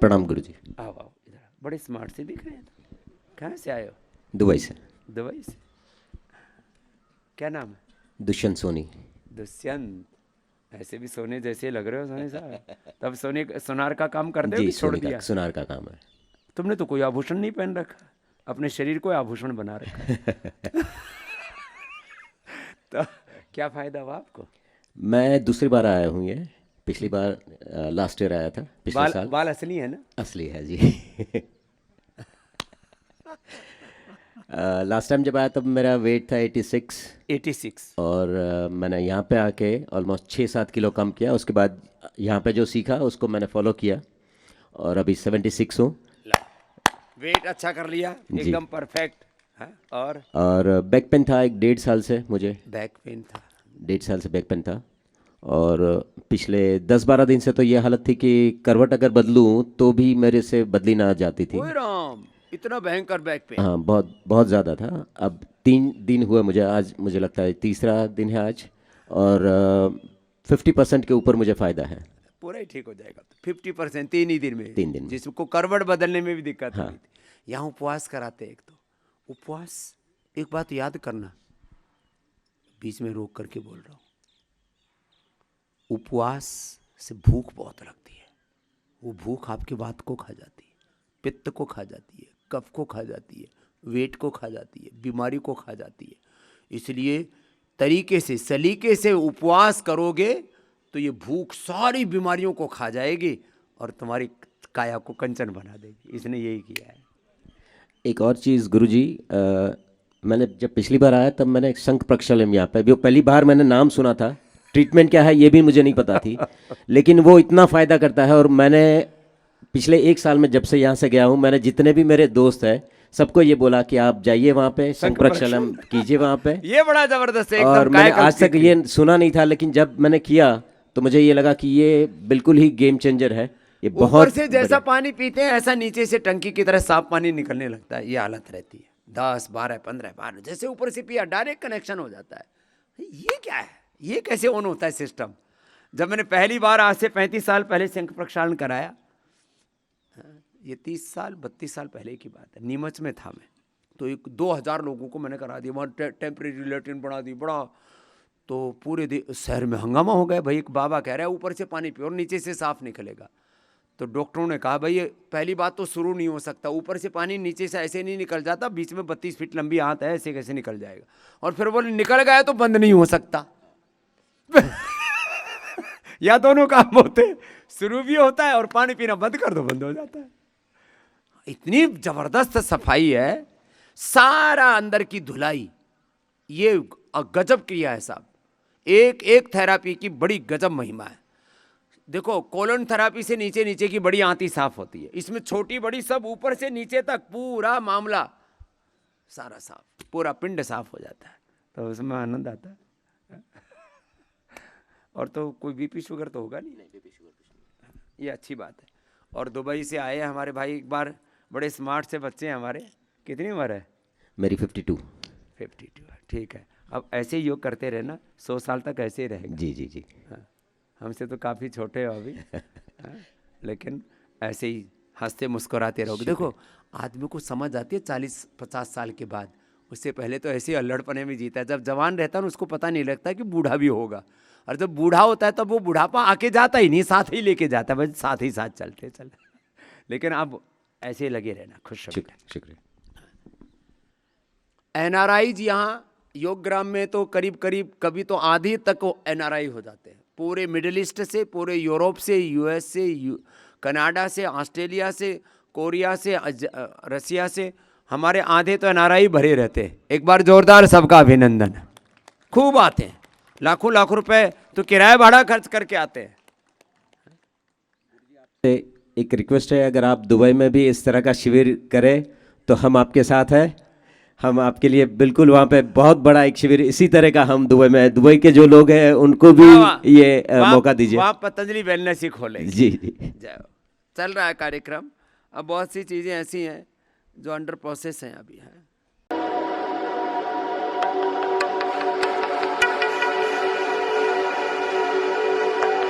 प्रणाम गुरुजी। आओ आओ इधर, बड़े स्मार्ट से दिख रहे हैं। कहाँ से आए हो? दुबई से। दुबई से। क्या नाम है? दुष्यंत सोनी। दुष्यंत, ऐसे भी सोने जैसे लग रहे हो सोने साहब। तब सोने सोनार का काम करते हो जी, कि छोड़ सोनी दिया? का सुनार का काम है। तुमने तो कोई आभूषण नहीं पहन रखा, अपने शरीर को आभूषण बना रखा है। तो क्या फायदा हुआ आपको? मैं दूसरी बार आया हूँ ये, पिछली बार लास्ट ईयर आया था, पिछले बाल साल। बाल असली है ना? असली है जी। लास्ट टाइम जब आया तब मेरा वेट था 86 86। और मैंने यहाँ पे आके ऑलमोस्ट 6-7 किलो कम किया। उसके बाद यहाँ पे जो सीखा उसको मैंने फॉलो किया और अभी 76 हूँ। वेट अच्छा कर लिया, जी। एकदम परफेक्ट है। और बैक पेन था 1-1.5 साल से मुझे, बैक पेन था? 1.5 साल से बैक पेन था। और पिछले 10-12 दिन से तो ये हालत थी कि करवट अगर बदलूं तो भी मेरे से बदली ना जाती थी। ओए राम, इतना भयंकर बैक पेन? हाँ, बहुत बहुत ज़्यादा था। अब 3 दिन हुआ मुझे, आज मुझे लगता है तीसरा दिन है आज। और 50% के ऊपर मुझे फ़ायदा है। पूरा ही ठीक हो जाएगा। 50% 3 ही दिन में? 3 दिन में। जिसको करवट बदलने में भी दिक्कत हाँ। हुई थी। यहाँ उपवास कराते एक तो। उपवास, एक बात याद करना, बीच में रोक करके बोल रहा हूँ, उपवास से भूख बहुत लगती है। वो भूख आपकी बात को खा जाती है, पित्त को खा जाती है, कफ को खा जाती है, वेट को खा जाती है, बीमारी को खा जाती है। इसलिए तरीके से सलीके से उपवास करोगे तो ये भूख सारी बीमारियों को खा जाएगी और तुम्हारी काया को कंचन बना देगी। इसने यही किया है। एक और चीज़ गुरुजी, मैंने जब पिछली बार आया तब मैंने शंख प्रक्षालम यहाँ पे, वो पहली बार मैंने नाम सुना था। ट्रीटमेंट क्या है ये भी मुझे नहीं पता थी, लेकिन वो इतना फ़ायदा करता है। और मैंने पिछले 1 साल में जब से यहाँ से गया हूँ, मैंने जितने भी मेरे दोस्त हैं सबको ये बोला कि आप जाइए वहाँ पे, शंख प्रक्षालम कीजिए वहाँ पे। ये बड़ा जबरदस्त है, और एकदम मैंने कायाकल्प आज तक की ये सुना नहीं था, लेकिन जब मैंने किया तो मुझे ये लगा कि ये बिल्कुल ही गेम चेंजर है। ये ऊपर बहुत से जैसा पानी पीते हैं ऐसा नीचे से टंकी की तरह साफ पानी निकलने लगता है। ये हालत रहती है 10, 12, 15 बार, जैसे ऊपर से पिया डायरेक्ट कनेक्शन हो जाता है। ये क्या है? ये कैसे ऑन होता है सिस्टम? जब मैंने पहली बार आज से 35 साल पहले शंख प्रक्षालन कराया, ये 30 साल 32 साल पहले की बात है, नीमच में था मैं, तो 2000 लोगों को मैंने करा दिया। वहाँ टेम्परेरी लेट्रिन बना दी बड़ा, तो पूरे शहर में हंगामा हो गया। भाई एक बाबा कह रहा है ऊपर से पानी पियो और नीचे से साफ निकलेगा। तो डॉक्टरों ने कहा भाई ये पहली बात तो शुरू नहीं हो सकता, ऊपर से पानी नीचे से ऐसे नहीं निकल जाता, बीच में 32 फीट लंबी आंत है, ऐसे कैसे निकल जाएगा? और फिर बोले निकल गया तो बंद नहीं हो सकता। या दोनों काम होते, शुरू भी होता है और पानी पीना बंद कर दो बंद हो जाता है। इतनी जबरदस्त सफाई है, सारा अंदर की धुलाई, ये गजब क्रिया है साहब। एक एक थेरापी की बड़ी गजब महिमा है। देखो कोलन थेरापी से नीचे नीचे की बड़ी आंती साफ होती है, इसमें छोटी बड़ी सब ऊपर से नीचे तक पूरा मामला सारा साफ, पूरा पिंड साफ हो जाता है। तो उसमें आनंद आता है। और तो कोई बीपी शुगर तो होगा नहीं? बीपी शुगर, ये अच्छी बात है। और दुबई से आए हमारे भाई, एक बार बड़े स्मार्ट से बच्चे हैं हमारे। कितनी उम्र है? मेरी 52। 52 है, ठीक है। अब ऐसे ही योग करते रहना, 100 साल तक ऐसे ही रहेगा। जी जी जी। हाँ, हमसे तो काफ़ी छोटे हो अभी। हाँ, लेकिन ऐसे ही हंसते मुस्कुराते रहोगे। देखो आदमी को समझ आती है 40-50 साल के बाद, उससे पहले तो ऐसे ही अल्लड़पने में जीता है। जब जवान रहता है ना उसको पता नहीं लगता कि बूढ़ा भी होगा, और जब बूढ़ा होता है तब वो बुढ़ापा आके जाता ही नहीं, साथ ही लेके जाता है, बस साथ ही साथ चलते चले। लेकिन अब ऐसे लगे रहना, खुश रहो। शुक्रिया। एनआरआईज यहाँ योगग्राम में तो करीब करीब कभी तो आधी तक वो एनआरआई हो जाते हैं, पूरे मिडिल ईस्ट से, पूरे यूरोप से, यूएस से, कनाडा से, ऑस्ट्रेलिया से, कोरिया से, रसिया से, हमारे आधे तो एनआरआई भरे रहते हैं। एक बार जोरदार सबका अभिनंदन। खूब आते हैं, लाखों लाखों रुपए तो किराया भाड़ा खर्च करके आते हैं। एक रिक्वेस्ट है, अगर आप दुबई में भी इस तरह का शिविर करें तो हम आपके साथ हैं। हम आपके लिए बिल्कुल वहाँ पे बहुत बड़ा एक शिविर इसी तरह का हम दुबई में, दुबई के जो लोग हैं उनको भी ये मौका दीजिए। वहाँ पतंजलि वेलनेस ही खोले। जी जी। चल रहा है कार्यक्रम। अब बहुत सी चीज़ें ऐसी हैं जो अंडर प्रोसेस हैं अभी है।